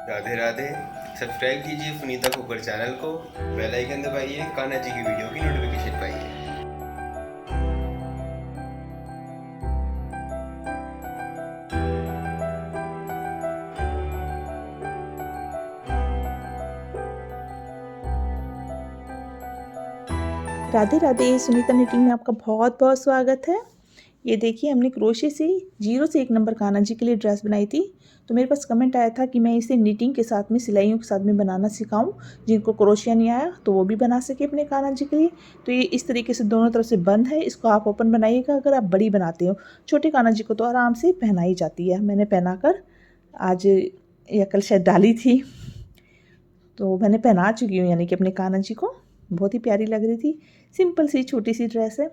Radhe Radhe. Subscribe कीजिए सुनीता खोकर channel को, bell icon दबाइए, कान्हा जी की वीडियो की नोटिफिकेशन पाइए। राधे राधे। सुनीता निटिंग में आपका बहुत बहुत स्वागत है। ये देखिए, हमने क्रोशे से 0 से 1 नंबर कान्हा जी के लिए ड्रेस बनाई थी। तो मेरे पास कमेंट आया था कि मैं इसे निटिंग के साथ में, सिलाइयों के साथ में बनाना सिखाऊं। जिनको क्रोशिया नहीं आया तो वो भी बना सके अपने कान्हा जी के लिए। तो ये इस तरीके से दोनों तरफ से बंद है। इसको आप ओपन बनाइएगा अगर आप बड़ी बनाते हो। छोटे कान्हा जी को तो आराम से पहनाई जाती है। मैंने पहना कर आज या कल शायद डाली थी, तो मैंने पहना चुकी हूँ यानी कि अपने कान्हा जी को। बहुत ही प्यारी लग रही थी। सिंपल सी छोटी सी ड्रेस है।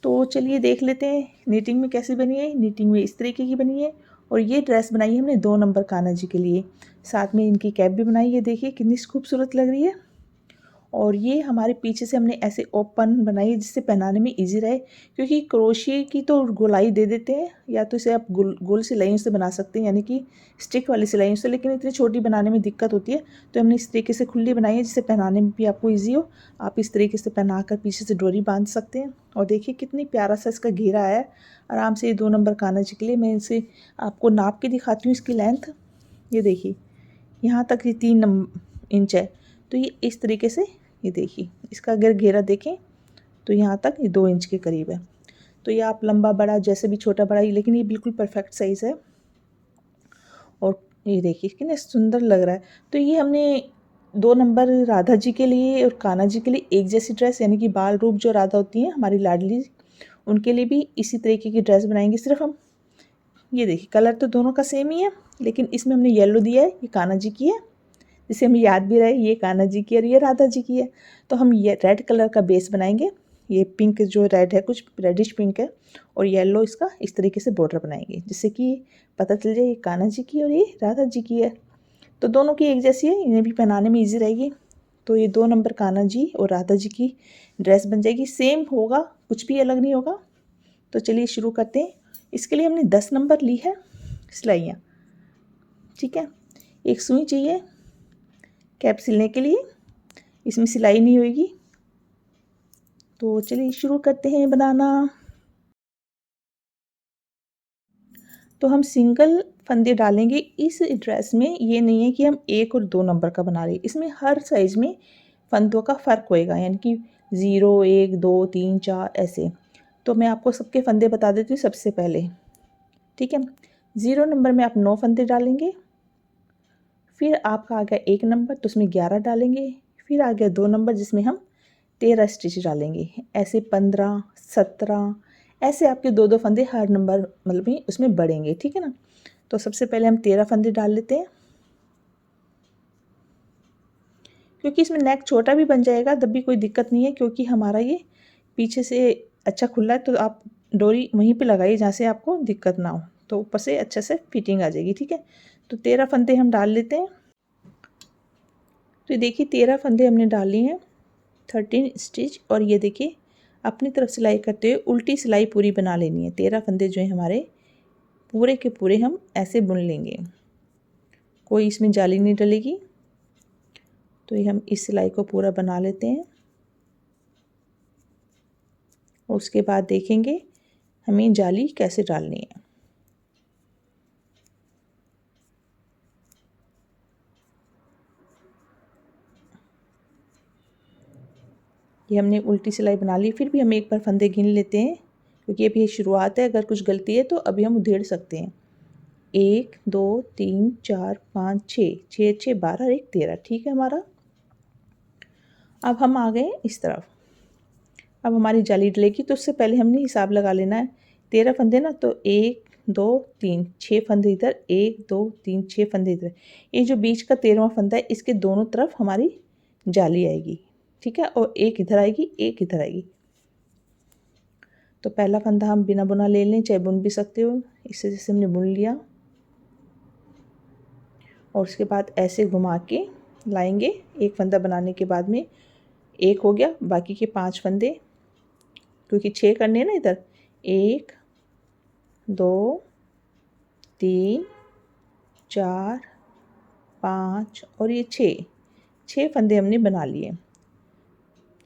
तो चलिए देख लेते हैं नीटिंग में कैसी बनी है। नीटिंग में इस तरीके की बनी है। और ये ड्रेस बनाई है हमने 2 नंबर कान्हा जी के लिए। साथ में इनकी कैप भी बनाई है। देखिए कितनी खूबसूरत लग रही है। और ये हमारे पीछे से हमने ऐसे ओपन बनाई है जिससे पहनाने में इजी रहे। क्योंकि क्रोशिए की तो गोलाई दे देते हैं, या तो इसे आप गोल सिलाइयों से बना सकते हैं यानी कि स्टिक वाली सिलाइयों से, लेकिन इतनी छोटी बनाने में दिक्कत होती है। तो हमने इस तरीके से खुली बनाई है जिससे पहनाने में भी आपको ईजी हो। आप इस तरीके से पहना कर पीछे से डोरी बांध सकते हैं। और देखिए कितनी प्यारा सा इसका घेरा है। आराम से ये 2 नंबर कान्हा जी के लिए। मैं इसे आपको नाप के दिखाती हूँ इसकी लेंथ। ये देखिए यहाँ तक ये 3 इंच है। तो ये इस तरीके से, ये देखिए इसका अगर घेरा देखें तो यहाँ तक ये 2 इंच के करीब है। तो ये आप लंबा बड़ा जैसे भी, छोटा बड़ा, लेकिन ये बिल्कुल परफेक्ट साइज़ है। और ये देखिए कितने सुंदर लग रहा है। तो ये हमने 2 नंबर राधा जी के लिए और कान्हा जी के लिए एक जैसी ड्रेस, यानी कि बाल रूप जो राधा होती हैं हमारी लाडली, उनके लिए भी इसी तरीके की ड्रेस बनाएंगे। सिर्फ हम, ये देखिए कलर तो दोनों का सेम ही है, लेकिन इसमें हमने येलो दिया है, ये कान्हा जी की है। जिसे हमें याद भी रहे ये कान्हा जी की है और ये राधा जी की है। तो हम ये रेड कलर का बेस बनाएंगे। ये पिंक जो रेड है, कुछ रेडिश पिंक है, और येलो इसका इस तरीके से बॉर्डर बनाएंगे जिससे कि पता चल जाए ये कान्हा जी की और ये राधा जी की है। तो दोनों की एक जैसी है, इन्हें भी पहनाने में ईजी रहेगी। तो ये 2 नंबर कान्हा जी और राधा जी की ड्रेस बन जाएगी। सेम होगा, कुछ भी अलग नहीं होगा। तो चलिए शुरू करते हैं। इसके लिए हमने 10 नंबर ली है सिलाइयाँ। ठीक है, एक सुई चाहिए कैप सिलने के लिए। इसमें सिलाई नहीं होगी। तो चलिए शुरू करते हैं बनाना। तो हम सिंगल फंदे डालेंगे इस ड्रेस में। ये नहीं है कि हम 1 और 2 नंबर का बना रहे हैं। इसमें हर साइज़ में फंदों का फ़र्क होएगा, यानी कि 0, 1, 2, 3, 4 ऐसे। तो मैं आपको सबके फंदे बता देती हूँ सबसे पहले। ठीक है, 0 नंबर में आप 9 फंदे डालेंगे। फिर आपका आ गया 1 नंबर, तो उसमें 11 डालेंगे। फिर आ गया 2 नंबर जिसमें हम 13 स्टिच डालेंगे। ऐसे 15, 17, ऐसे आपके 2-2 फंदे हर नंबर मतलब में उसमें बढ़ेंगे। ठीक है ना। तो सबसे पहले हम 13 फंदे डाल लेते हैं। क्योंकि इसमें नेक छोटा भी बन जाएगा तब भी कोई दिक्कत नहीं है, क्योंकि हमारा ये पीछे से अच्छा खुला है। तो आप डोरी वहीं पे लगाइए जहाँ से आपको दिक्कत ना हो, तो ऊपर से अच्छे से फिटिंग आ जाएगी। ठीक है, तो 13 फंदे हम डाल लेते हैं। तो ये देखिए 13 फंदे हमने डाल लिए हैं, 13 स्टिच। और ये देखिए अपनी तरफ सिलाई करते हुए उल्टी सिलाई पूरी बना लेनी है। 13 फंदे जो हैं हमारे पूरे के पूरे हम ऐसे बुन लेंगे, कोई इसमें जाली नहीं डलेगी। तो ये हम इस सिलाई को पूरा बना लेते हैं। और उसके बाद देखेंगे हमें जाली कैसे डालनी है। ये हमने उल्टी सिलाई बना ली। फिर भी हम एक बार फंदे गिन लेते हैं, क्योंकि अभी ये शुरुआत है। अगर कुछ गलती है तो अभी हम उधेड़ सकते हैं। 1, 2, 3, 4, 5, 6, 6, 6, 12 और 1, 13। ठीक है हमारा। अब हम आ गए इस तरफ। अब हमारी जाली डलेगी, तो उससे पहले हमने हिसाब लगा लेना है। 13 फंदे ना, तो 1, 2, 3, 6 फंदे इधर, 1, 2, 3, 6 फंदे इधर। ये जो बीच का 13वां फंदा है, इसके दोनों तरफ हमारी जाली आएगी। ठीक है, और एक इधर आएगी, एक इधर आएगी। तो पहला फंदा हम बिना बुना ले लें, चाहे बुन भी सकते हो। इससे जैसे हमने बुन लिया, और उसके बाद ऐसे घुमा के लाएंगे। एक फंदा बनाने के बाद में एक हो गया, बाकी के 5 फंदे, क्योंकि 6 करने हैं ना इधर। 1, 2, 3, 4, 5 और ये 6 फंदे हमने बना लिए।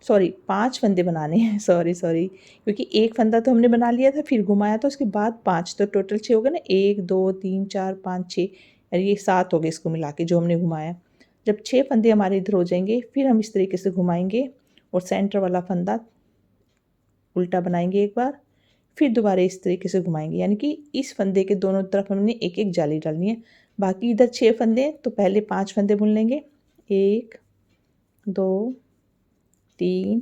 सॉरी 5 फंदे बनाने हैं, सॉरी क्योंकि एक फंदा तो हमने बना लिया था, फिर घुमाया था, उसके बाद 5, तो टोटल 6 हो गए ना, 1 2 3 4 5 6, और ये 7 हो गए इसको मिला के जो हमने घुमाया। जब 6 फंदे हमारे इधर हो जाएंगे, फिर हम इस तरीके से घुमाएंगे और सेंटर वाला फंदा उल्टा बनाएंगे एक बार, फिर दोबारा इस तरीके से घुमाएंगे, यानी कि इस फंदे के दोनों तरफ हमने एक एक जाली डालनी है। बाकी इधर 6 फंदे, तो पहले 5 फंदे बुन लेंगे, 1 2 3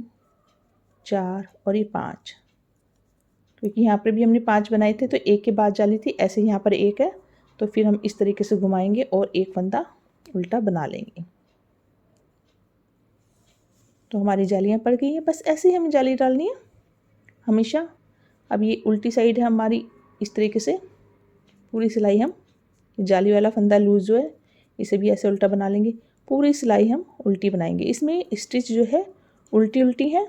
4 और ये 5, क्योंकि यहाँ पर भी हमने 5 बनाए थे तो एक के बाद जाली थी, ऐसे यहाँ पर एक है, तो फिर हम इस तरीके से घुमाएंगे और एक फंदा उल्टा बना लेंगे। तो हमारी जालियाँ पड़ गई हैं, बस ऐसे ही हमें जाली डालनी है हमेशा। अब ये उल्टी साइड है हमारी, इस तरीके से पूरी सिलाई हम, जाली वाला फंदा लूज जो है इसे भी ऐसे उल्टा बना लेंगे, पूरी सिलाई हम उल्टी बनाएंगे। इसमें स्टिच जो है उल्टी है।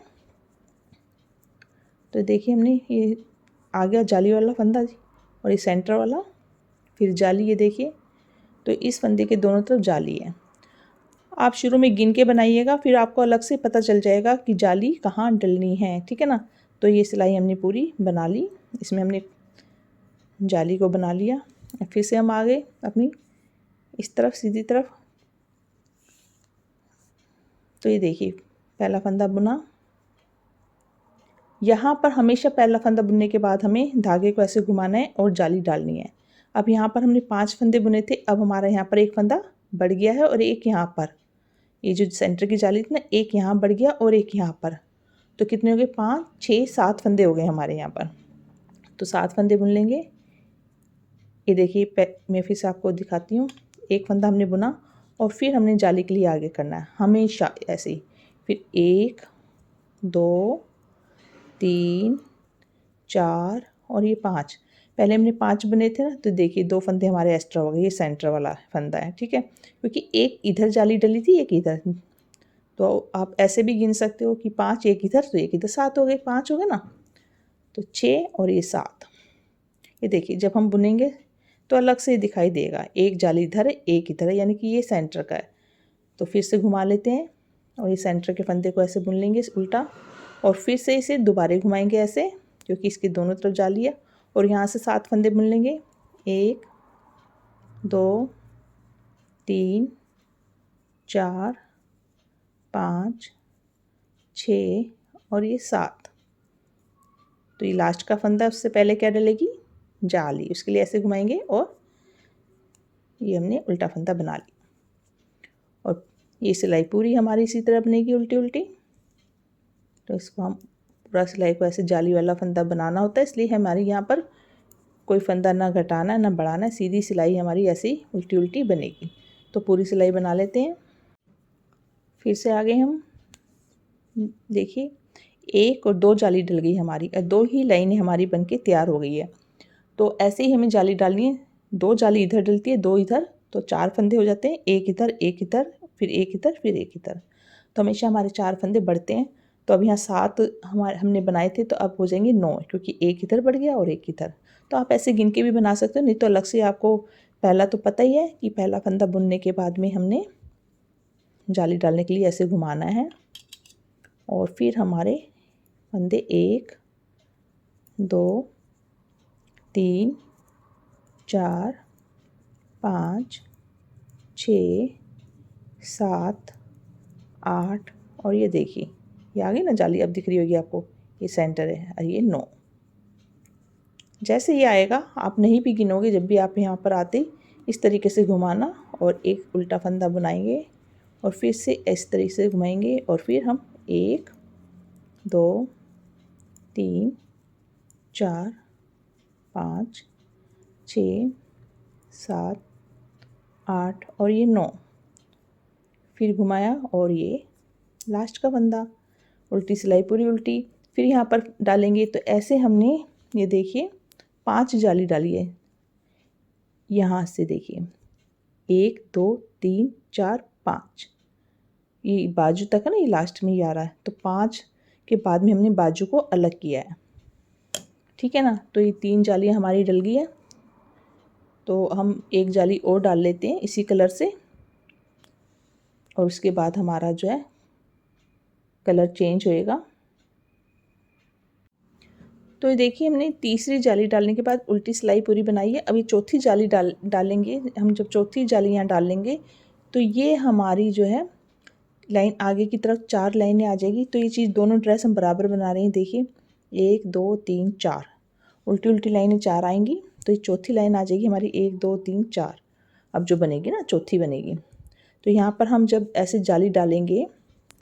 तो देखिए हमने ये आ गया जाली वाला फंदा और ये सेंटर वाला, फिर जाली, ये देखिए, तो इस फंदे के दोनों तरफ जाली है। आप शुरू में गिन के बनाइएगा, फिर आपको अलग से पता चल जाएगा कि जाली कहाँ डलनी है, ठीक है ना। तो ये सिलाई हमने पूरी बना ली, इसमें हमने जाली को बना लिया। फिर से हम आ गए अपनी इस तरफ सीधी तरफ। तो ये देखिए पहला फंदा बुना, यहाँ पर हमेशा पहला फंदा बुनने के बाद हमें धागे को ऐसे घुमाना है और जाली डालनी है। अब यहाँ पर हमने 5 फंदे बुने थे, अब हमारा यहाँ पर एक फंदा बढ़ गया है और एक यहाँ पर, ये जो सेंटर की जाली थी ना, एक यहाँ बढ़ गया और एक यहाँ पर, तो कितने हो गए, 5 6 7 फंदे हो गए हमारे यहाँ पर। तो 7 फंदे बुन लेंगे। ये देखिए मैं फिर से आपको दिखाती हूँ, एक फंदा हमने बुना और फिर हमने जाली के लिए आगे करना है हमेशा ऐसे ही। फिर 1 2 3 4 और ये 5, पहले हमने 5 बने थे ना, तो देखिए 2 फंदे हमारे एक्स्ट्रा हो गए, ये सेंटर वाला फंदा है, ठीक है, क्योंकि एक इधर जाली डली थी एक इधर, तो आप ऐसे भी गिन सकते हो कि 5 एक इधर तो एक इधर, 7 हो गए, 5 हो गए ना, तो 6 और ये 7। ये देखिए जब हम बुनेंगे तो अलग से दिखाई देगा, एक जाली इधर है एक इधर है, यानी कि ये सेंटर का है। तो फिर से घुमा लेते हैं और ये सेंटर के फंदे को ऐसे बुन लेंगे उल्टा, और फिर से इसे दोबारा घुमाएंगे ऐसे, क्योंकि इसकी दोनों तरफ जाली है, और यहाँ से 7 फंदे बुन लेंगे, 1 2 3 4 5 6 और ये 7। तो ये लास्ट का फंदा, उससे पहले क्या डलेगी, जाली, उसके लिए ऐसे घुमाएंगे और ये हमने उल्टा फंदा बना लिया। और ये सिलाई पूरी हमारी इसी तरह बनेगी उल्टी उल्टी। तो इसको हम पूरा सिलाई को ऐसे जाली वाला फंदा बनाना होता है, इसलिए हमारी यहाँ पर कोई फंदा ना घटाना ना बढ़ाना है, सीधी सिलाई हमारी ऐसे ही उल्टी उल्टी बनेगी। तो पूरी सिलाई बना लेते हैं। फिर से आगे हम देखिए 1 और 2 जाली डल गई हमारी, 2 ही लाइनें हमारी बनके तैयार हो गई है। तो ऐसे ही हमें जाली डालनी है, 2 जाली इधर डलती है, 2 इधर, तो 4 फंदे हो जाते हैं, एक इधर फिर एक इधर फिर एक इधर, तो हमेशा हमारे 4 फंदे बढ़ते हैं। तो अब यहाँ 7 हमने बनाए थे, तो अब हो जाएंगे 9, क्योंकि एक इधर बढ़ गया और एक इधर। तो आप ऐसे गिन के भी बना सकते हो, नहीं तो अलग से आपको पहला तो पता ही है कि पहला फंदा बुनने के बाद में हमने जाली डालने के लिए ऐसे घुमाना है, और फिर हमारे फंदे 1 2 3 4 5 6 7 8 और ये देखिए ये आ गई ना जाली, अब दिख रही होगी आपको, ये सेंटर है और ये 9। जैसे ये आएगा आप नहीं भी गिनोगे, जब भी आप यहाँ पर आते इस तरीके से घुमाना और एक उल्टा फंदा बनाएंगे और फिर से इस तरीके से घुमाएंगे, और फिर हम 1 2 3 4 5 6 7 8 और ये 9, फिर घुमाया और ये लास्ट का फंदा, उल्टी सिलाई पूरी उल्टी, फिर यहाँ पर डालेंगे। तो ऐसे हमने ये देखिए 5 जाली डाली है, यहाँ से देखिए 1 2 3 4 5, ये बाजू तक है ना, ये लास्ट में ही आ रहा है, तो 5 के बाद में हमने बाजू को अलग किया है, ठीक है ना। तो ये 3 जालियाँ हमारी डल गई है, तो हम एक जाली और डाल लेते हैं इसी कलर से, और उसके बाद हमारा जो है कलर चेंज होएगा। तो ये देखिए हमने तीसरी जाली डालने के बाद उल्टी सिलाई पूरी बनाई है। अभी चौथी जाली डालेंगे हम। जब चौथी जाली यहाँ डालेंगे तो ये हमारी जो है लाइन आगे की तरफ 4 लाइनें आ जाएगी। तो ये चीज़ दोनों ड्रेस हम बराबर बना रहे हैं। देखिए 1 2 3 4 उल्टी उल्टी लाइनें 4 आएंगी। तो ये चौथी लाइन आ जाएगी हमारी 1 2 3 4। अब जो बनेगी ना चौथी बनेगी। तो यहाँ पर हम जब ऐसे जाली डालेंगे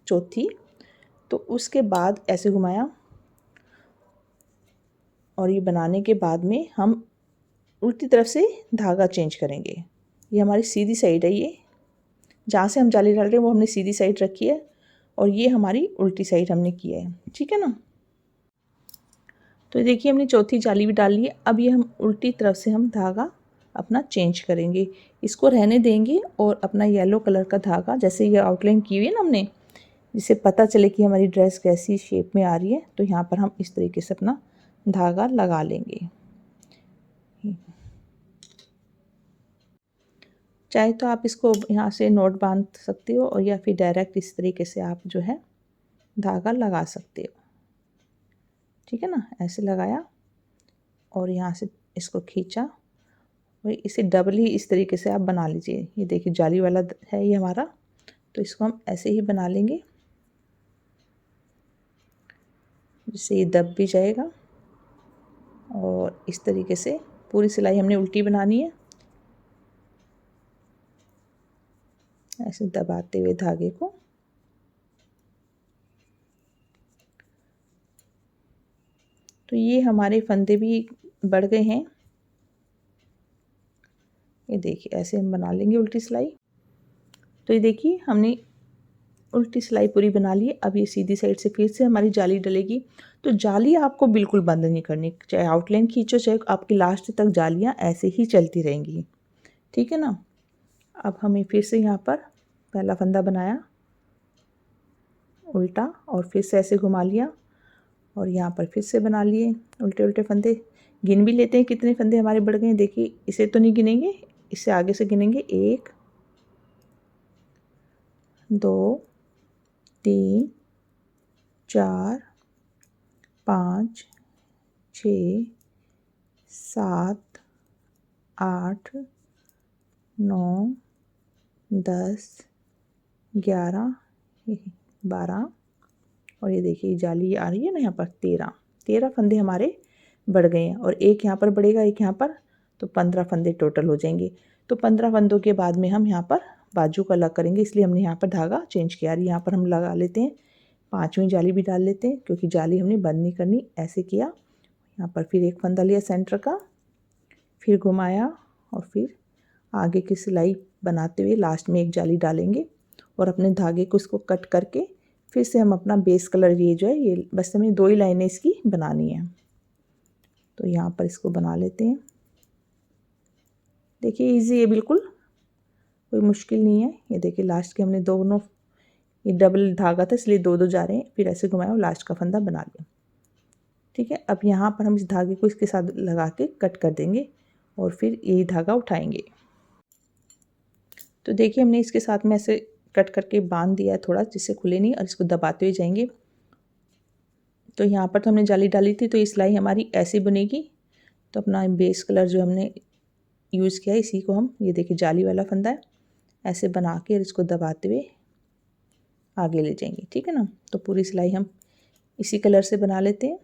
चौथी, तो उसके बाद ऐसे घुमाया और ये बनाने के बाद में हम उल्टी तरफ से धागा चेंज करेंगे। ये हमारी सीधी साइड है। ये जहाँ से हम जाली डाल रहे हैं वो हमने सीधी साइड रखी है और ये हमारी उल्टी साइड हमने किया है, ठीक है ना। तो देखिए हमने चौथी जाली भी डाल ली है। अब ये हम उल्टी तरफ से हम धागा अपना चेंज करेंगे, इसको रहने देंगे और अपना येलो कलर का धागा, जैसे ये आउटलाइन की हुई है ना हमने, जिससे पता चले कि हमारी ड्रेस कैसी शेप में आ रही है, तो यहाँ पर हम इस तरीके से अपना धागा लगा लेंगे। चाहे तो आप इसको यहाँ से नोट बांध सकते हो और या फिर डायरेक्ट इस तरीके से आप जो है धागा लगा सकते हो, ठीक है ना। ऐसे लगाया और यहाँ से इसको खींचा और इसे डबल ही इस तरीके से आप बना लीजिए। ये देखिए जाली वाला है ये हमारा, तो इसको हम ऐसे ही बना लेंगे जिससे ये दब भी जाएगा। और इस तरीके से पूरी सिलाई हमने उल्टी बनानी है, ऐसे दबाते हुए धागे को। तो ये हमारे फंदे भी बढ़ गए हैं। ये देखिए ऐसे हम बना लेंगे उल्टी सिलाई। तो ये देखिए हमने उल्टी सिलाई पूरी बना ली है। अब ये सीधी साइड से फिर से हमारी जाली डलेगी। तो जाली आपको बिल्कुल बंद नहीं करनी, चाहे आउटलाइन खींचो चाहे आपकी लास्ट तक जालियाँ ऐसे ही चलती रहेंगी, ठीक है ना। अब हमें फिर से यहाँ पर पहला फंदा बनाया उल्टा और फिर से ऐसे घुमा लिया और यहाँ पर फिर से बना लिए उल्टे उल्टे फंदे। गिन भी लेते हैं कितने फंदे हमारे बढ़ गए हैं। देखिए इसे तो नहीं गिनेंगे, इससे आगे से गिनेंगे। 1 2 3 4 5 6 7 8 9 10 11 12 और ये देखिए जाली आ रही है ना यहाँ पर 13 फंदे हमारे बढ़ गए हैं और एक यहाँ पर बढ़ेगा एक यहाँ पर, तो 15 फंदे टोटल हो जाएंगे। तो 15 फंदों के बाद में हम यहाँ पर बाजू का अलग करेंगे, इसलिए हमने यहाँ पर धागा चेंज किया। यहाँ पर हम लगा लेते हैं, 5वीं जाली भी डाल लेते हैं क्योंकि जाली हमने बंद नहीं करनी। ऐसे किया, यहाँ पर फिर एक फंदा लिया सेंटर का, फिर घुमाया और फिर आगे की सिलाई बनाते हुए लास्ट में एक जाली डालेंगे और अपने धागे को इसको कट करके फिर से हम अपना बेस कलर ये जो है ये बस हमें 2 ही लाइनें इसकी बनानी है। तो यहाँ पर इसको बना लेते हैं। देखिए इजी है, बिल्कुल कोई मुश्किल नहीं है। ये देखिए लास्ट के हमने दोनों, ये डबल धागा था इसलिए 2 जा रहे हैं, फिर ऐसे घुमाया और लास्ट का फंदा बना लिया, ठीक है। अब यहाँ पर हम इस धागे को इसके साथ लगा के कट कर देंगे और फिर यही धागा उठाएंगे। तो देखिए हमने इसके साथ में ऐसे कट करके बांध दिया है थोड़ा, जिससे खुले नहीं, और इसको दबाते हुए जाएंगे। तो यहाँ पर तो हमने जाली डाली थी तो ये सिलाई हमारी ऐसी बनेगी। तो अपना बेस कलर जो हमने यूज़ किया है इसी को हम, ये देखिए जाली वाला फंदा है, ऐसे बना के इसको दबाते हुए आगे ले जाएंगे, ठीक है ना। तो पूरी सिलाई हम इसी कलर से बना लेते हैं।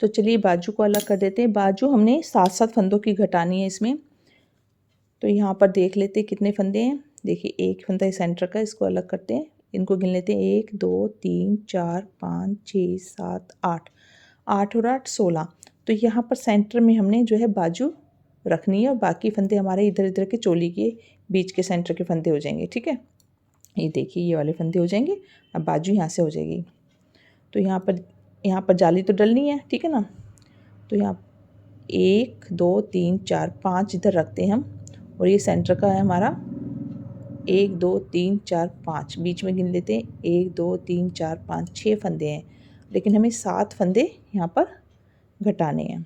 तो चलिए बाजू को अलग कर देते हैं। बाजू हमने 7-7 फंदों की घटानी है इसमें। तो यहाँ पर देख लेते हैं कितने फंदे हैं। देखिए एक फंदा सेंटर का, इसको अलग करते हैं, इनको गिन लेते हैं। 1 2 3 4 5 6 7 8 8 और 8 16। तो यहाँ पर सेंटर में हमने जो है बाजू रखनी है और बाकी फंदे हमारे इधर इधर के चोली के बीच के सेंटर के फंदे हो जाएंगे, ठीक है। ये देखिए ये वाले फंदे हो जाएंगे। अब बाजू यहाँ से हो जाएगी। तो यहाँ पर जाली तो डलनी है, ठीक है ना। तो यहाँ 1 2 3 4 5 इधर रखते हैं हम और ये सेंटर का है हमारा 1 2 3 4 5। बीच में गिन लेते हैं 1 2 3 4 5 6 फंदे हैं, लेकिन हमें 7 फंदे यहाँ पर घटाने हैं।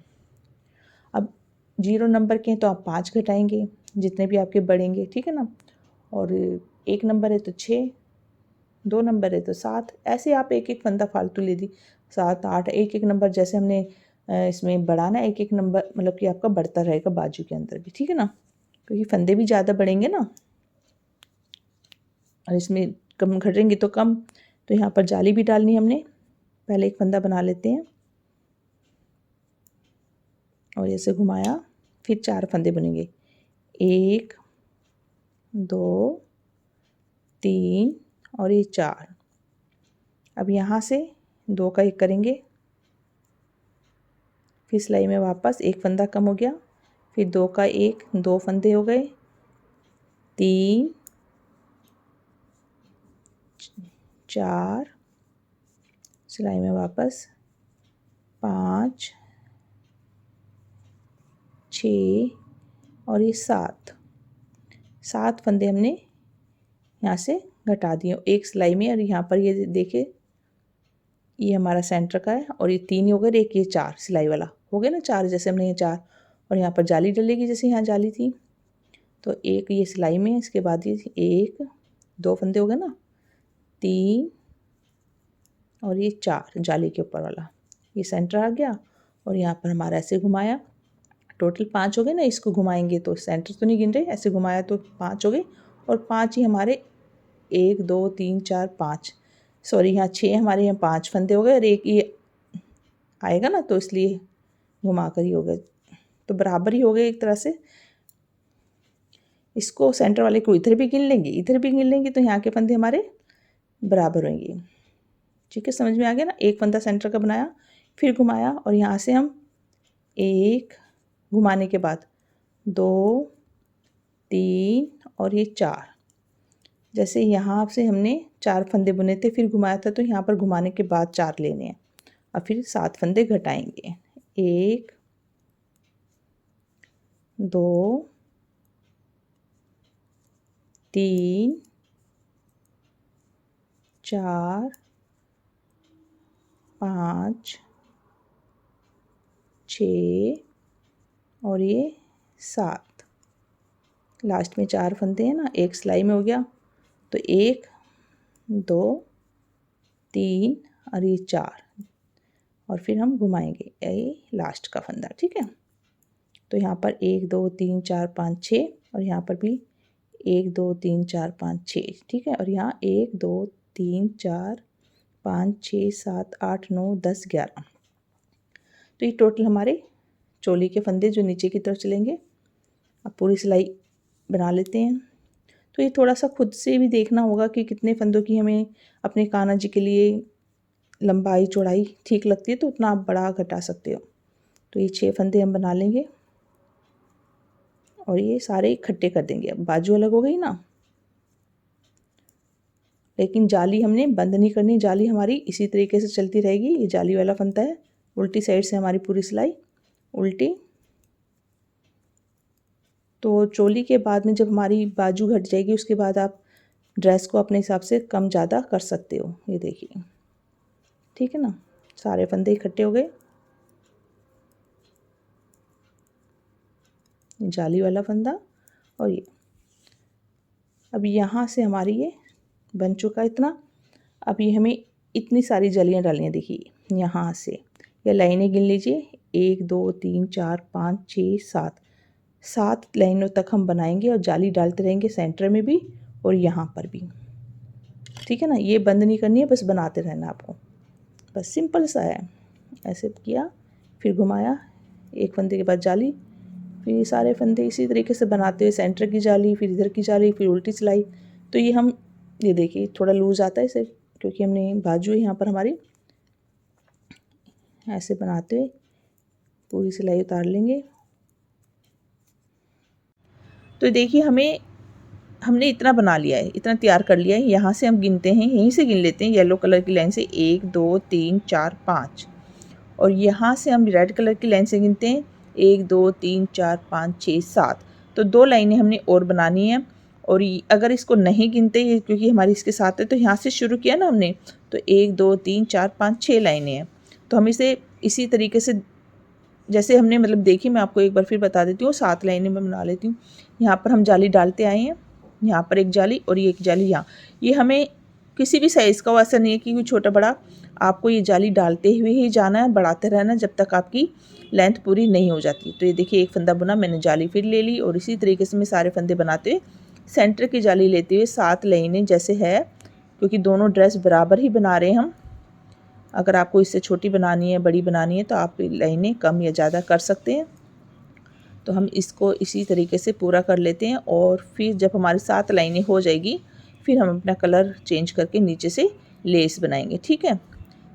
अब 0 नंबर के हैं तो आप 5 घटाएंगे, जितने भी आपके बढ़ेंगे, ठीक है ना। और 1 नंबर है तो 6, 2 नंबर है तो 7, ऐसे आप एक एक फंदा फालतू ले दी, 7 8 एक एक नंबर जैसे हमने इसमें बढ़ाना, एक एक नंबर मतलब कि आपका बढ़ता रहेगा बाजू के अंदर भी, ठीक है ना, क्योंकि फंदे भी ज़्यादा बढ़ेंगे ना और इसमें कम घटेंगे तो कम। तो यहाँ पर जाली भी डालनी है हमने। पहले एक फंदा बना लेते हैं और ऐसे घुमाया, फिर 4 फंदे बनेंगे, 1 2 3 और ये 4। अब यहाँ से 2 का 1 करेंगे, फिर सिलाई में वापस एक फंदा कम हो गया, फिर 2 का 1, 2 फंदे हो गए, 3 4, सिलाई में वापस 5 6 और ये 7 फंदे हमने यहाँ से घटा दिए एक सिलाई में। और यहाँ पर ये देखिए, ये हमारा सेंटर का है और ये 3 हो गए, एक ये 4 सिलाई वाला हो गया ना, 4 जैसे हमने ये 4। और यहाँ पर जाली डलेगी जैसे यहाँ जाली थी, तो एक ये सिलाई में, इसके बाद ये 1 2 फंदे हो गए ना, 3 और ये 4 जाली के ऊपर वाला, ये सेंटर आ गया। और यहाँ पर हमारा ऐसे घुमाया, टोटल 5 हो गए ना, इसको घुमाएंगे तो सेंटर तो नहीं गिन रहे, ऐसे घुमाया तो 5 हो गए। और 5 ही हमारे 1 2 3 4 5, सॉरी यहाँ 6 हमारे यहाँ 5 फंदे हो गए और एक ये आएगा ना, तो इसलिए घुमा कर ही हो गए, तो बराबर ही हो गए एक तरह से। इसको सेंटर वाले को इधर भी गिन लेंगे, इधर भी गिन लेंगे, तो यहाँ के फंदे हमारे बराबर होंगे, ठीक है, समझ में आ गया ना। एक फंदा सेंटर का बनाया, फिर घुमाया और यहाँ से हम 1 घुमाने के बाद 2 3 और ये 4, जैसे यहाँ से हमने 4 फंदे बुने थे, फिर घुमाया था, तो यहाँ पर घुमाने के बाद 4 लेने हैं और फिर 7 फंदे घटाएंगे, 1 2 3 4 5 6 और ये 7, लास्ट में 4 फंदे हैं ना, एक सिलाई में हो गया, तो 1 2 3 और ये 4 और फिर हम घुमाएंगे ये लास्ट का फंदा, ठीक है। तो यहाँ पर 1 2 3 4 5 6 और यहाँ पर भी 1 2 3 4 5 6, ठीक है। और यहाँ 1 2 3 4 5 6 7 8 9 10 11, तो ये टोटल हमारे चोली के फंदे जो नीचे की तरफ चलेंगे। अब पूरी सिलाई बना लेते हैं। तो ये थोड़ा सा खुद से भी देखना होगा कि कितने फंदों की हमें अपने कान्हा जी के लिए लंबाई चौड़ाई ठीक लगती है, तो उतना आप बड़ा घटा सकते हो। तो ये 6 फंदे हम बना लेंगे और ये सारे इकट्ठे कर देंगे। अब बाजू अलग हो गई ना, लेकिन जाली हमने बंद नहीं करनी, जाली हमारी इसी तरीके से चलती रहेगी। ये जाली वाला फंदा है, उल्टी साइड से हमारी पूरी सिलाई उल्टी। तो चोली के बाद में जब हमारी बाजू घट जाएगी, उसके बाद आप ड्रेस को अपने हिसाब से कम ज़्यादा कर सकते हो। ये देखिए, ठीक है ना, सारे फंदे इकट्ठे हो गए। जाली वाला फंदा और ये, अब यहाँ से हमारी ये बन चुका इतना। अब ये हमें इतनी सारी जालियाँ डालनी है, देखिए यहाँ से ये लाइनें गिन लीजिए, 1 2 3 4 5 6 7 लाइनों तक हम बनाएंगे और जाली डालते रहेंगे सेंटर में भी और यहाँ पर भी, ठीक है ना। ये बंद नहीं करनी है, बस बनाते रहना आपको, बस सिंपल सा है। ऐसे किया, फिर घुमाया, एक फंदे के बाद जाली, फिर ये सारे फंदे इसी तरीके से बनाते हुए सेंटर की जाली, फिर इधर की जाली, फिर उल्टी सिलाई। तो ये हम, ये देखिए थोड़ा लूज़ आता है इसे, क्योंकि हमने बाजू यहाँ पर हमारी ऐसे बनाते हुए पूरी सिलाई उतार लेंगे। तो देखिए हमने इतना बना लिया है, इतना तैयार कर लिया है। यहाँ से हम गिनते हैं, यहीं से गिन लेते हैं येलो कलर की लाइन से, 1 2 3 4 5, और यहाँ से हम रेड कलर की लाइन से गिनते हैं 1 2 3 4 5 6 7। तो 2 लाइनें हमने और बनानी है। और अगर इसको नहीं गिनते, क्योंकि हमारी इसके साथ है, तो यहाँ से शुरू किया ना हमने, तो 1 2 3 4 5 6 लाइनें हैं। तो हम इसे इसी तरीके से जैसे हमने मतलब देखी, मैं आपको एक बार फिर बता देती हूँ, 7 लाइनें मैं बना लेती हूँ। यहाँ पर हम जाली डालते आए हैं, यहाँ पर एक जाली और ये एक जाली यहाँ। ये हमें किसी भी साइज़ का, ऐसा नहीं है कि कोई छोटा बड़ा, आपको ये जाली डालते हुए ही जाना है, बढ़ाते रहना जब तक आपकी लेंथ पूरी नहीं हो जाती। तो ये देखिए एक फंदा बुना, मैंने जाली फिर ले ली और इसी तरीके से मैं सारे फंदे बनाते हुए सेंटर की जाली लेते हुए 7 लाइनें जैसे है, क्योंकि दोनों ड्रेस बराबर ही बना रहे हैं हम। अगर आपको इससे छोटी बनानी है, बड़ी बनानी है, तो आप लाइनें कम या ज़्यादा कर सकते हैं। तो हम इसको इसी तरीके से पूरा कर लेते हैं और फिर जब हमारी 7 लाइनें हो जाएगी, फिर हम अपना कलर चेंज करके नीचे से लेस बनाएंगे, ठीक है।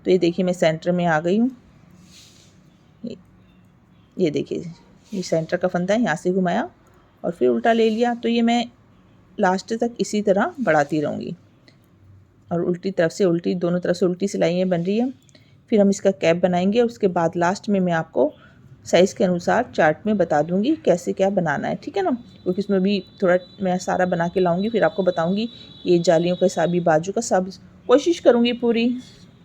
तो ये देखिए मैं सेंटर में आ गई हूँ। ये देखिए ये सेंटर का फंदा है, यहाँ से घुमाया और फिर उल्टा ले लिया। तो ये मैं लास्ट तक इसी तरह बढ़ाती रहूँगी और उल्टी तरफ से उल्टी, दोनों तरफ से उल्टी सिलाइयाँ बन रही है। फिर हम इसका कैप बनाएंगे और उसके बाद लास्ट में मैं आपको साइज़ के अनुसार चार्ट में बता दूंगी कैसे क्या बनाना है, ठीक है ना। क्योंकि इसमें भी थोड़ा मैं सारा बना के लाऊंगी, फिर आपको बताऊंगी ये जालियों का हिसाब भी, बाजू का सब कोशिश करूंगी पूरी,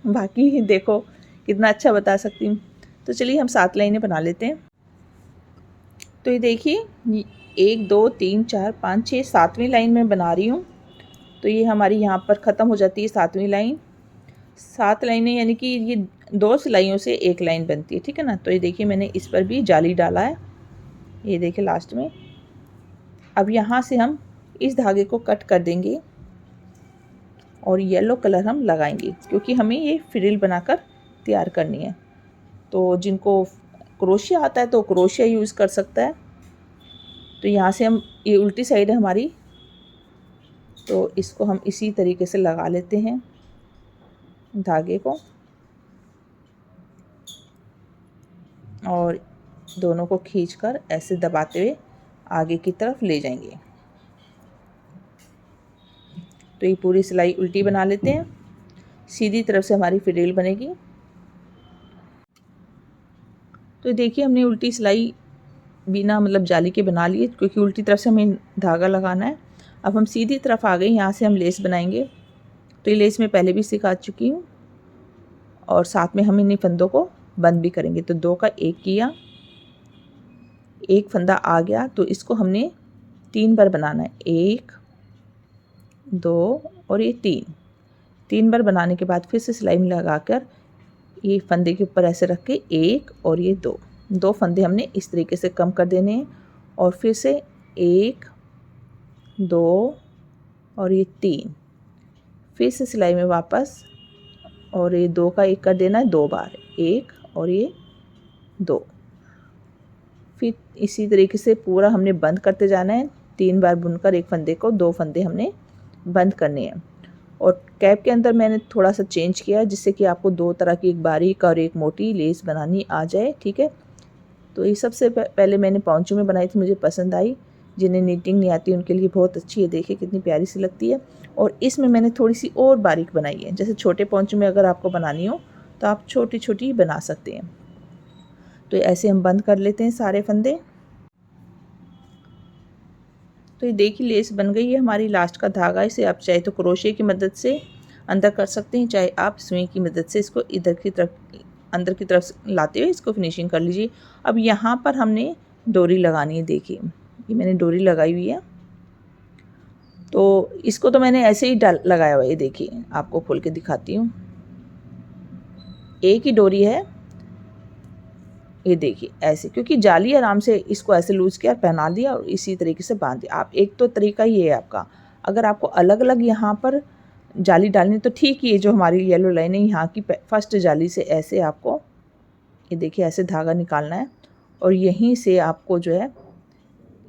बाकी देखो कितना अच्छा बता सकती हूँ। तो चलिए हम 7 लाइनें बना लेते हैं। तो ये देखिए 1 2 3 4 5 6 7वीं लाइन में बना रही हूँ। तो ये हमारी यहाँ पर ख़त्म हो जाती है 7वीं लाइन। 7 लाइनें यानी कि ये 2 सिलाइयों से 1 लाइन बनती है, ठीक है ना। तो ये देखिए मैंने इस पर भी जाली डाला है, ये देखिए लास्ट में। अब यहाँ से हम इस धागे को कट कर देंगे और येलो कलर हम लगाएंगे, क्योंकि हमें ये फ्रिल बनाकर तैयार करनी है। तो जिनको क्रोशिया आता है तो क्रोशिया यूज़ कर सकता है। तो यहाँ से हम, ये उल्टी साइड है हमारी, तो इसको हम इसी तरीके से लगा लेते हैं धागे को और दोनों को खींचकर ऐसे दबाते हुए आगे की तरफ ले जाएंगे। तो ये पूरी सिलाई उल्टी बना लेते हैं, सीधी तरफ से हमारी फ्रिल बनेगी। तो देखिए हमने उल्टी सिलाई बिना मतलब जाली के बना ली है, क्योंकि उल्टी तरफ से हमें धागा लगाना है। अब हम सीधी तरफ आ गए, यहाँ से हम लेस बनाएंगे। तो ये लेस मैं पहले भी सिखा चुकी हूँ और साथ में हम इन फंदों को बंद भी करेंगे। तो 2 का 1 किया, एक फंदा आ गया, तो इसको हमने 3 बार बनाना है, 1 2 और ये 3 बार बनाने के बाद फिर से सिलाई में लगाकर ये फंदे के ऊपर ऐसे रख के 1 और ये 2 फंदे हमने इस तरीके से कम कर देने हैं और फिर से 1 2 और ये 3, फिर से सिलाई में वापस और ये 2 का 1 कर देना है 2 बार, 1 और ये 2। फिर इसी तरीके से पूरा हमने बंद करते जाना है, 3 बार बुनकर एक फंदे को 2 फंदे हमने बंद करने हैं। और कैप के अंदर मैंने थोड़ा सा चेंज किया है, जिससे कि आपको 2 तरह की, एक बारीक और एक मोटी लेस बनानी आ जाए, ठीक है। तो ये सबसे पहले मैंने पौंचों में बनाई थी, मुझे पसंद आई। जिन्हें नीटिंग नहीं आती उनके लिए बहुत अच्छी है, देखिए कितनी प्यारी सी लगती है। और इसमें मैंने थोड़ी सी और बारीक बनाई है, जैसे छोटे पौंचों में अगर आपको बनानी हो तो आप छोटी छोटी बना सकते हैं। तो ऐसे हम बंद कर लेते हैं सारे फंदे। तो ये देखिए लेस बन गई है हमारी, लास्ट का धागा। इसे आप चाहे तो क्रोशे की मदद से अंदर कर सकते हैं, चाहे आप सुई की मदद से इसको इधर की तरफ, अंदर की तरफ लाते हुए इसको फिनिशिंग कर लीजिए। अब यहाँ पर हमने डोरी लगानी है, देखिए ये मैंने डोरी लगाई हुई है। तो इसको तो मैंने ऐसे ही लगाया हुआ है, ये देखिए आपको खोल के दिखाती हूँ। एक ही डोरी है, ये देखिए ऐसे, क्योंकि जाली आराम से इसको ऐसे लूज किया, पहना दिया और इसी तरीके से बांध दिया। आप एक तो तरीका ये है आपका। अगर आपको अलग अलग यहाँ पर जाली डालनी तो ठीक, ये जो हमारी येलो लाइन है यहाँ की फर्स्ट जाली से ऐसे आपको, ये देखिए ऐसे धागा निकालना है और यहीं से आपको जो है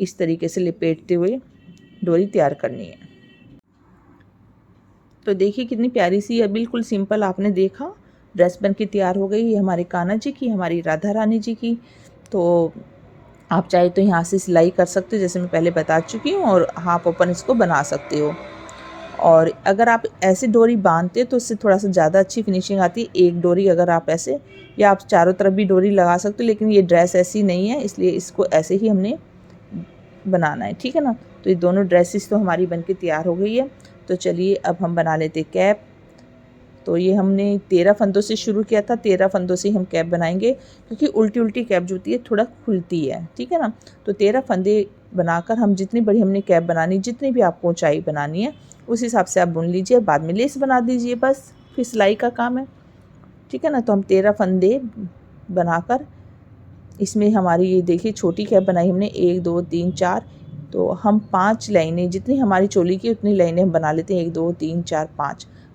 इस तरीके से लपेटते हुए डोरी तैयार करनी है। तो देखिए कितनी प्यारी सी है, बिल्कुल सिंपल। आपने देखा ड्रेस बन के तैयार हो गई है हमारी कान्हा जी की, हमारी राधा रानी जी की। तो आप चाहे तो यहाँ से सिलाई कर सकते हो, जैसे मैं पहले बता चुकी हूँ, और हाफ ओपन इसको बना सकते हो। और अगर आप ऐसे डोरी बांधते तो उससे थोड़ा सा ज़्यादा अच्छी फिनिशिंग आती है। एक डोरी अगर आप ऐसे, या आप चारों तरफ भी डोरी लगा सकते हो, लेकिन ये ड्रेस ऐसी नहीं है, इसलिए इसको ऐसे ही हमने बनाना है, ठीक है ना। तो ये दोनों ड्रेसेस तो हमारी बनके तैयार हो गई है। तो चलिए अब हम बना लेते कैप। तो ये हमने 13 फंदों से शुरू किया था, 13 फंदों से हम कैप बनाएंगे, क्योंकि उल्टी उल्टी कैप जो होती है थोड़ा खुलती है, ठीक है ना। तो 13 फंदे बनाकर हम जितनी बड़ी हमने कैप बनानी, जितनी भी आपको ऊंचाई बनानी है उस हिसाब से आप बुन लीजिए, बाद में लेस बना दीजिए, बस फिर सिलाई का काम है, ठीक है ना। तो हम 13 फंदे बनाकर इसमें हमारी ये देखिए छोटी कैप बनाई हमने 1 2 3 4, तो हम 5 लाइनें, जितनी हमारी चोली की उतनी लाइनें हम बना लेते हैं, 1 2 3 4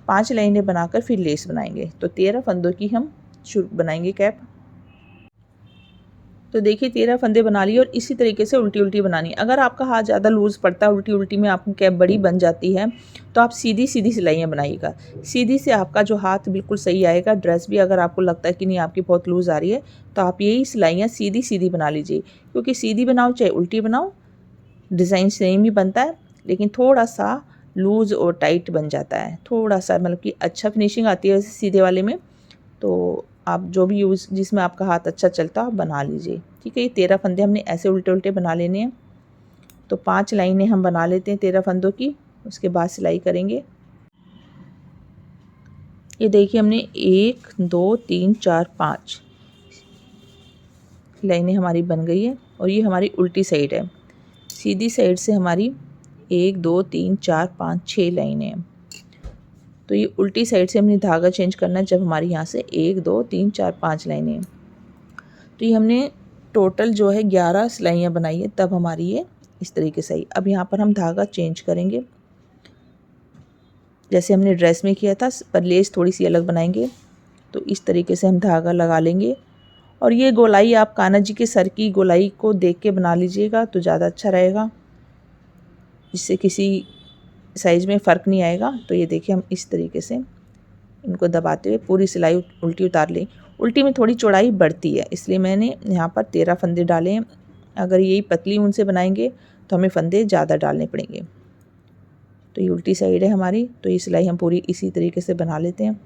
5 लाइनें बनाकर फिर लेस बनाएंगे। तो 13 फंदों की हम बनाएंगे कैप। तो देखिए 13 फंदे बना लिए और इसी तरीके से उल्टी उल्टी बनानी है। अगर आपका हाथ ज़्यादा लूज़ पड़ता है, उल्टी उल्टी में आपकी कैप बड़ी बन जाती है, तो आप सीधी सीधी सिलाइयाँ बनाइएगा। सीधी से आपका जो हाथ बिल्कुल सही आएगा। ड्रेस भी अगर आपको लगता है कि नहीं आपकी बहुत लूज़ आ रही है, तो आप यही सिलाइयाँ सीधी सीधी बना लीजिए, क्योंकि सीधी बनाओ चाहे उल्टी बनाओ डिज़ाइन सेम ही बनता है, लेकिन थोड़ा सा लूज़ और टाइट बन जाता है, थोड़ा सा मतलब कि अच्छा फिनिशिंग आती है वैसे सीधे वाले में। तो आप जो भी यूज़ जिसमें आपका हाथ अच्छा चलता है बना लीजिए, ठीक है। ये 13 फंदे हमने ऐसे उल्टे उल्टे बना लेने हैं। तो 5 लाइनें हम बना लेते हैं 13 फंदों की, उसके बाद सिलाई करेंगे। ये देखिए हमने 1 2 3 4 5 लाइनें हमारी बन गई है, और ये हमारी उल्टी साइड है। सीधी साइड से हमारी 1 2 3 4 5 6 लाइनें हैं। तो ये उल्टी साइड से हमने धागा चेंज करना है, जब हमारी यहाँ से 1 2 3 4 5 लाइनें हैं। तो ये हमने टोटल जो है 11 सिलाइयाँ बनाई है, तब हमारी ये इस तरीके से आई। अब यहाँ पर हम धागा चेंज करेंगे, जैसे हमने ड्रेस में किया था, पर लेस थोड़ी सी अलग बनाएंगे। तो इस तरीके से हम धागा लगा लेंगे, और ये गोलाई आप कान्हा जी के सर की गोलाई को देख के बना लीजिएगा तो ज़्यादा अच्छा रहेगा, जिससे किसी साइज़ में फ़र्क नहीं आएगा। तो ये देखिए हम इस तरीके से इनको दबाते हुए पूरी सिलाई उल्टी उतार लें। उल्टी में थोड़ी चौड़ाई बढ़ती है, इसलिए मैंने यहाँ पर 13 फंदे डाले हैं। अगर यही पतली ऊन से बनाएंगे तो हमें फंदे ज़्यादा डालने पड़ेंगे। तो ये उल्टी साइड है हमारी, तो ये सिलाई हम पूरी इसी तरीके से बना लेते हैं।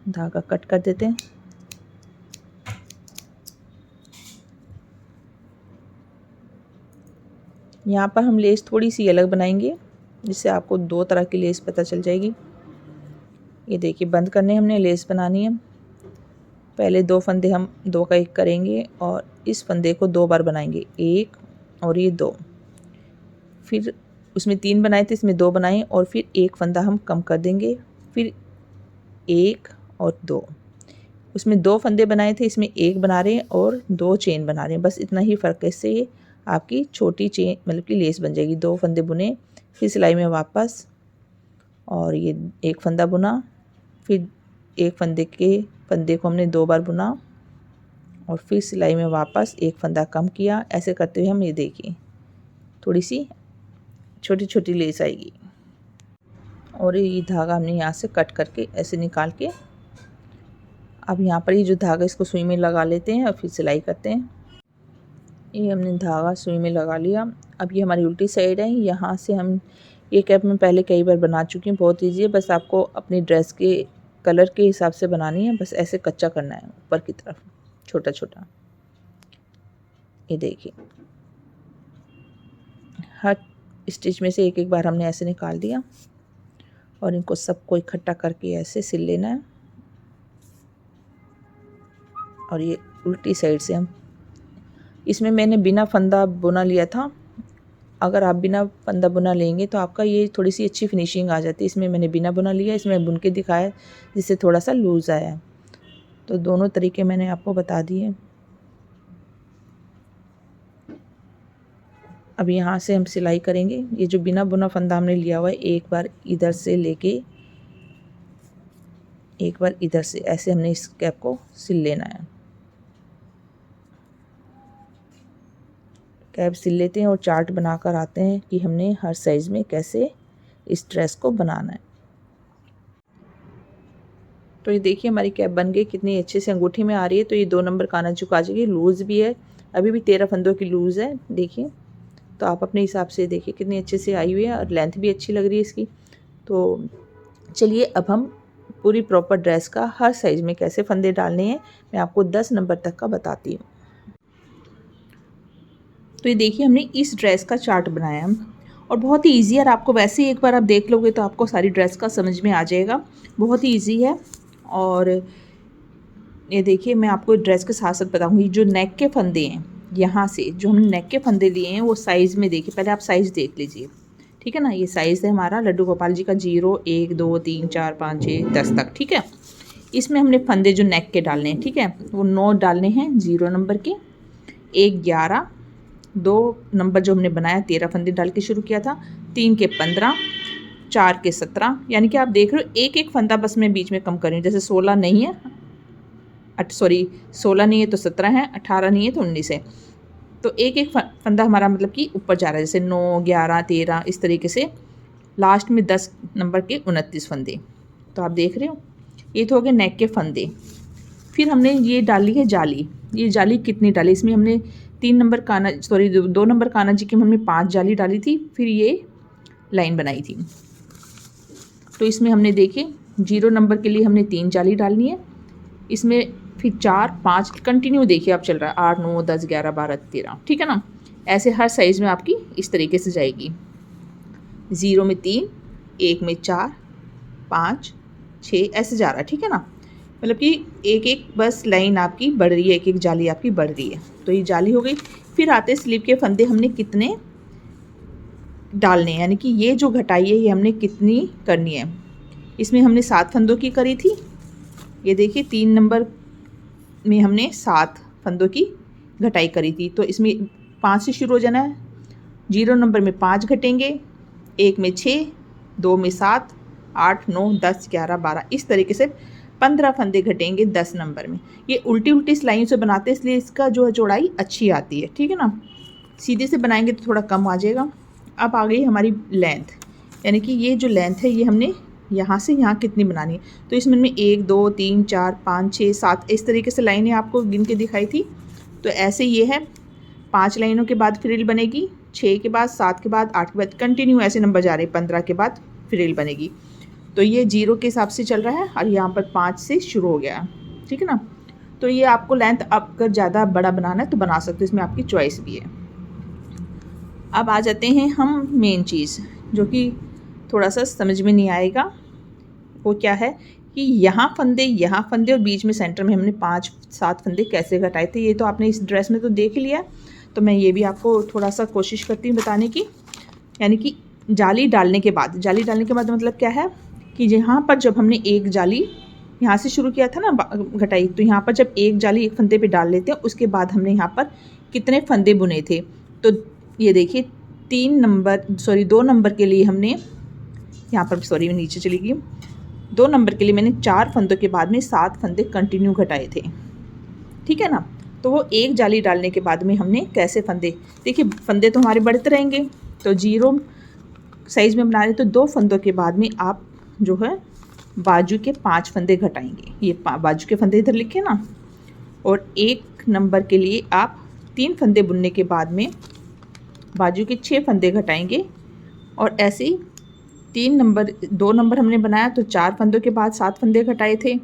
धागा कट कर देते हैं। यहाँ पर हम लेस थोड़ी सी अलग बनाएंगे, जिससे आपको 2 तरह की लेस पता चल जाएगी। ये देखिए बंद करने हमने लेस बनानी है। पहले 2 फंदे हम 2 का 1 करेंगे, और इस फंदे को 2 बार बनाएंगे, 1 और ये 2। फिर उसमें 3 बनाए थे, इसमें 2 बनाए, और फिर 1 फंदा हम कम कर देंगे, फिर 1 और 2। उसमें 2 फंदे बनाए थे, इसमें 1 बना रहे हैं और 2 चेन बना रहे हैं, बस इतना ही फ़र्क है। इससे ये आपकी छोटी चेन मतलब कि लेस बन जाएगी। 2 फंदे बुने, फिर सिलाई में वापस, और ये 1 फंदा बुना, फिर 1 फंदे को हमने 2 बार बुना, और फिर सिलाई में वापस 1 फंदा कम किया। ऐसे करते हुए हम ये देखिए थोड़ी सी छोटी छोटी लेस आएगी, और ये धागा हमने यहाँ से कट करके ऐसे निकाल के, अब यहाँ पर ये जो धागा इसको सुई में लगा लेते हैं और फिर सिलाई करते हैं। ये हमने धागा सुई में लगा लिया। अब ये हमारी उल्टी साइड है। यहाँ से हम ये कैप में पहले कई बार बना चुकी हूँ, बहुत ईजी है। बस आपको अपनी ड्रेस के कलर के हिसाब से बनानी है, बस ऐसे कच्चा करना है ऊपर की तरफ छोटा छोटा। ये देखिए हर स्टिच में से एक एक बार हमने ऐसे निकाल दिया, और इनको सबको इकट्ठा करके ऐसे सिल लेना है। और ये उल्टी साइड से हम, इसमें मैंने बिना फंदा बुना लिया था। अगर आप बिना फंदा बुना लेंगे तो आपका ये थोड़ी सी अच्छी फिनिशिंग आ जाती है। इसमें मैंने बिना बुना लिया, इसमें बुन के दिखाया, जिससे थोड़ा सा लूज़ आया है। तो दोनों तरीके मैंने आपको बता दिए। अब यहाँ से हम सिलाई करेंगे। ये जो बिना बुना फंदा हमने लिया हुआ है, एक बार इधर से लेके एक बार इधर से, ऐसे हमने इस कैप को सिल लेना है। कैप सिल लेते हैं और चार्ट बनाकर आते हैं कि हमने हर साइज़ में कैसे इस ड्रेस को बनाना है। तो ये देखिए हमारी कैप बन गई, कितनी अच्छे से अंगूठी में आ रही है। तो ये 2 नंबर काना चुका जाएगी, लूज़ भी है, अभी भी 13 फंदों की लूज़ है। देखिए तो आप अपने हिसाब से देखिए कितनी अच्छे से आई हुई है, और लेंथ भी अच्छी लग रही है इसकी। तो चलिए अब हम पूरी प्रॉपर ड्रेस का हर साइज़ में कैसे फंदे डालने हैं, मैं आपको 10 नंबर तक का बताती हूँ। तो तो ये देखिए हमने इस ड्रेस का चार्ट बनाया है और बहुत ही ईजी है। और आपको वैसे ही एक बार आप देख लोगे तो आपको सारी ड्रेस का समझ में आ जाएगा, बहुत ही ईजी है। और ये देखिए मैं आपको ड्रेस के साथ साथ बताऊँगी, जो नेक के फंदे हैं यहाँ से जो हमने नेक के फंदे लिए हैं वो साइज़ में देखिए, पहले आप साइज़ देख लीजिए, ठीक है ना। ये साइज़ है हमारा लड्डू गोपाल जी का 0, 1, 2, 3, 4, 5, 6, 10 तक, ठीक है। इसमें हमने फंदे जो नेक के डालने हैं, ठीक है, वो 9 डालने हैं 0 नंबर के, 1 11, 2 नंबर जो हमने बनाया 13 फंदे डाल के शुरू किया था, 3 के 15, 4 के 17, यानी कि आप देख रहे हो एक एक फंदा बस मैं बीच में कम कर रही हूँ। जैसे 16 नहीं है, 16 नहीं है तो 17 है, 18 नहीं है तो 19 है, तो एक एक फंदा हमारा मतलब कि ऊपर जा रहा है। जैसे 9, 11, 13 इस तरीके से लास्ट में 10 नंबर के 29 फंदे। तो आप देख रहे हो ये तो हो गए नेक के फंदे। फिर हमने ये डाली है जाली। ये जाली कितनी डाली, इसमें हमने 2 नंबर कान्हा जी की हमने 5 जाली डाली थी, फिर ये लाइन बनाई थी। तो इसमें हमने देखिए 0 नंबर के लिए हमने 3 जाली डालनी है, इसमें फिर 4, 5 कंटिन्यू देखिए आप चल रहा है, 8, 9, 10, 11, 12, 13, ठीक है ना। ऐसे हर साइज़ में आपकी इस तरीके से जाएगी। 0 में 3, 1 में 4, 5, 6 ऐसे जा रहा है, ठीक है ना। मतलब कि एक एक बस लाइन आपकी बढ़ रही है, एक एक जाली आपकी बढ़ रही है। तो ये जाली हो गई। फिर आते स्लीव के फंदे हमने कितने डालने हैं, यानी कि ये जो घटाई है ये हमने कितनी करनी है। इसमें हमने 7 फंदों की करी थी। ये देखिए 3 नंबर में हमने 7 फंदों की घटाई करी थी, तो इसमें 5 से शुरू हो जाना है। 0 नंबर में 5 घटेंगे, 1 में 6, 2 में 7, 8, 9, 10, 11, 12 इस तरीके से 15 फंदे घटेंगे 10 नंबर में। ये उल्टी उल्टी लाइन से बनाते हैं इसलिए इसका जो है चौड़ाई अच्छी आती है, ठीक है ना। सीधे से बनाएंगे तो थोड़ा कम आ जाएगा। अब आ गई हमारी लेंथ, यानी कि ये जो लेंथ है ये हमने यहाँ से यहाँ कितनी बनानी है। तो इसमें 1, 2, 3, 4, 5, 6, 7 इस तरीके से लाइनें आपको गिन के दिखाई थी। तो ऐसे ये है 5 लाइनों के बाद फ्रिल बनेगी, 6 के बाद, 7 के बाद, 8 के बाद, कंटिन्यू ऐसे नंबर जा रहे हैं, 15 के बाद फ्रिल बनेगी। तो ये 0 के हिसाब से चल रहा है और यहाँ पर 5 से शुरू हो गया, ठीक है ना। तो ये आपको लेंथ अगर ज़्यादा बड़ा बनाना है तो बना सकते हो, इसमें आपकी चॉइस भी है। अब आ जाते हैं हम मेन चीज़ जो कि थोड़ा सा समझ में नहीं आएगा, वो क्या है कि यहाँ फंदे और बीच में सेंटर में हमने 5-7 फंदे कैसे घटाए थे। ये तो आपने इस ड्रेस में तो देख लिया, तो मैं ये भी आपको थोड़ा सा कोशिश करती हूँ बताने की। यानी कि जाली डालने के बाद मतलब क्या है कि यहाँ पर जब हमने एक जाली यहाँ से शुरू किया था ना घटाई, तो यहाँ पर जब एक जाली एक फंदे पे डाल लेते हैं, उसके बाद हमने यहाँ पर कितने फंदे बुने थे। तो ये देखिए 2 नंबर के लिए हमने यहाँ पर मैं नीचे चली गई। 2 नंबर के लिए मैंने 4 फंदों के बाद में 7 फंदे कंटिन्यू घटाए थे, ठीक है ना। तो वो एक जाली डालने के बाद में हमने कैसे फंदे, देखिए फंदे तो हमारे बढ़ते रहेंगे। तो 0 साइज़ में बना रहे तो 2 फंदों के बाद में आप जो है बाजू के 5 फंदे घटाएंगे। ये बाजू के फंदे इधर लिखे ना। और 1 नंबर के लिए आप 3 फंदे बुनने के बाद में बाजू के 6 फंदे घटाएंगे। और ऐसे ही 2 नंबर हमने बनाया तो 4 फंदों के बाद 7 फंदे घटाए थे।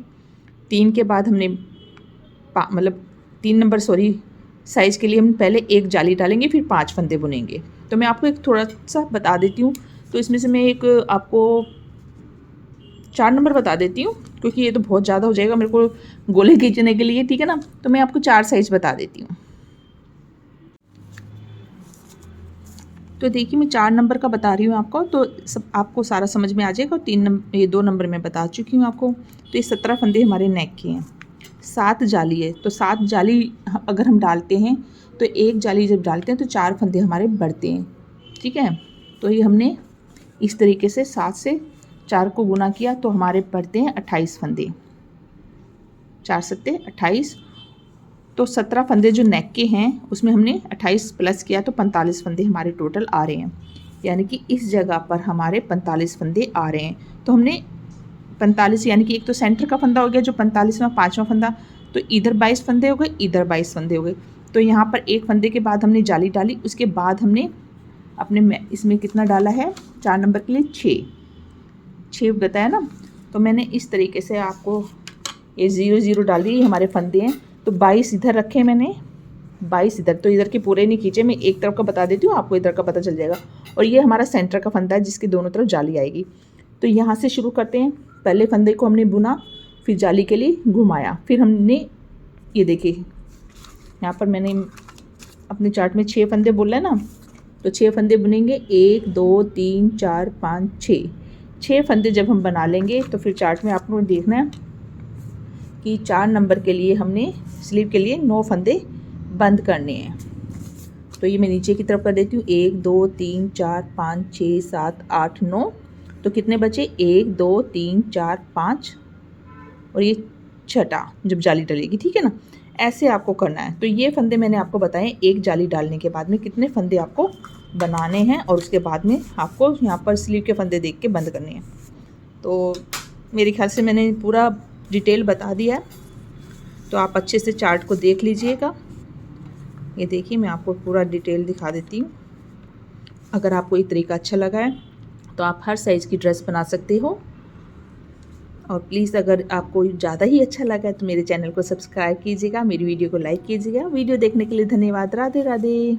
3 के बाद हमने 3 नंबर साइज़ के लिए हम पहले एक जाली डालेंगे, फिर 5 फंदे बुनेंगे। तो मैं आपको एक थोड़ा सा बता देती हूँ। तो इसमें से मैं एक आपको 4 नंबर बता देती हूँ, क्योंकि ये तो बहुत ज़्यादा हो जाएगा मेरे को गोले खींचने के लिए, ठीक है ना। तो मैं आपको 4 साइज़ बता देती हूँ। तो देखिए मैं 4 नंबर का बता रही हूँ आपको, तो सब आपको सारा समझ में आ जाएगा। और ये 2 नंबर मैं बता चुकी हूँ आपको। तो ये 17 फंदे हमारे नेक के हैं। 7 जाली है, तो 7 जाली अगर हम डालते हैं तो एक जाली जब डालते हैं तो 4 फंदे हमारे बढ़ते हैं, ठीक है। तो ये हमने इस तरीके से 7 से 4 को गुना किया तो हमारे बढ़ते हैं 28 फंदे। 4 सत्ते 28, तो 17 फंदे जो नेक के हैं उसमें हमने 28 प्लस किया तो 45 फंदे हमारे टोटल आ रहे हैं। यानी कि इस जगह पर हमारे 45 फंदे आ रहे हैं। तो हमने 45, यानी कि एक तो सेंटर का फंदा हो गया जो 45वां 5वां फंदा, तो इधर 22 फंदे हो गए, इधर 22 फंदे हो गए। तो यहाँ पर एक फंदे के बाद हमने जाली डाली, उसके बाद हमने अपने इसमें कितना डाला है 4 नंबर के लिए 6 बताया ना। तो मैंने इस तरीके से आपको ये 0 0 डाल दी, हमारे फंदे हैं। तो 22 इधर रखे मैंने, 22 इधर, तो इधर के पूरे नहीं खींचे, मैं एक तरफ का बता देती हूँ, आपको इधर का पता चल जाएगा। और ये हमारा सेंटर का फंदा है जिसके दोनों तरफ जाली आएगी। तो यहाँ से शुरू करते हैं। पहले फंदे को हमने बुना, फिर जाली के लिए घुमाया, फिर हमने ये देखिए यहाँ पर मैंने अपने चार्ट में 6 फंदे बोला है ना, तो 6 फंदे बुनेंगे। 1 2 3 4 5 6 फंदे जब हम बना लेंगे तो फिर चार्ट में आपको देखना है कि 4 नंबर के लिए हमने स्लीव के लिए 9 फंदे बंद करने हैं। तो ये मैं नीचे की तरफ कर देती हूँ। 1 2 3 4 5 6 7 8 9, तो कितने बचे? 1 2 3 4 5 और ये छठा जब जाली डलेगी, ठीक है ना। ऐसे आपको करना है। तो ये फंदे मैंने आपको बताए, एक जाली डालने के बाद में कितने फंदे आपको बनाने हैं और उसके बाद में आपको यहाँ पर स्लीव के फंदे देख के बंद करने हैं। तो मेरे ख्याल से मैंने पूरा डिटेल बता दिया है, तो आप अच्छे से चार्ट को देख लीजिएगा। ये देखिए मैं आपको पूरा डिटेल दिखा देती हूँ। अगर आपको ये तरीका अच्छा लगा है तो आप हर साइज़ की ड्रेस बना सकते हो। और प्लीज़ अगर आपको ज़्यादा ही अच्छा लगा है तो मेरे चैनल को सब्सक्राइब कीजिएगा, मेरी वीडियो को लाइक कीजिएगा। वीडियो देखने के लिए धन्यवाद। राधे राधे।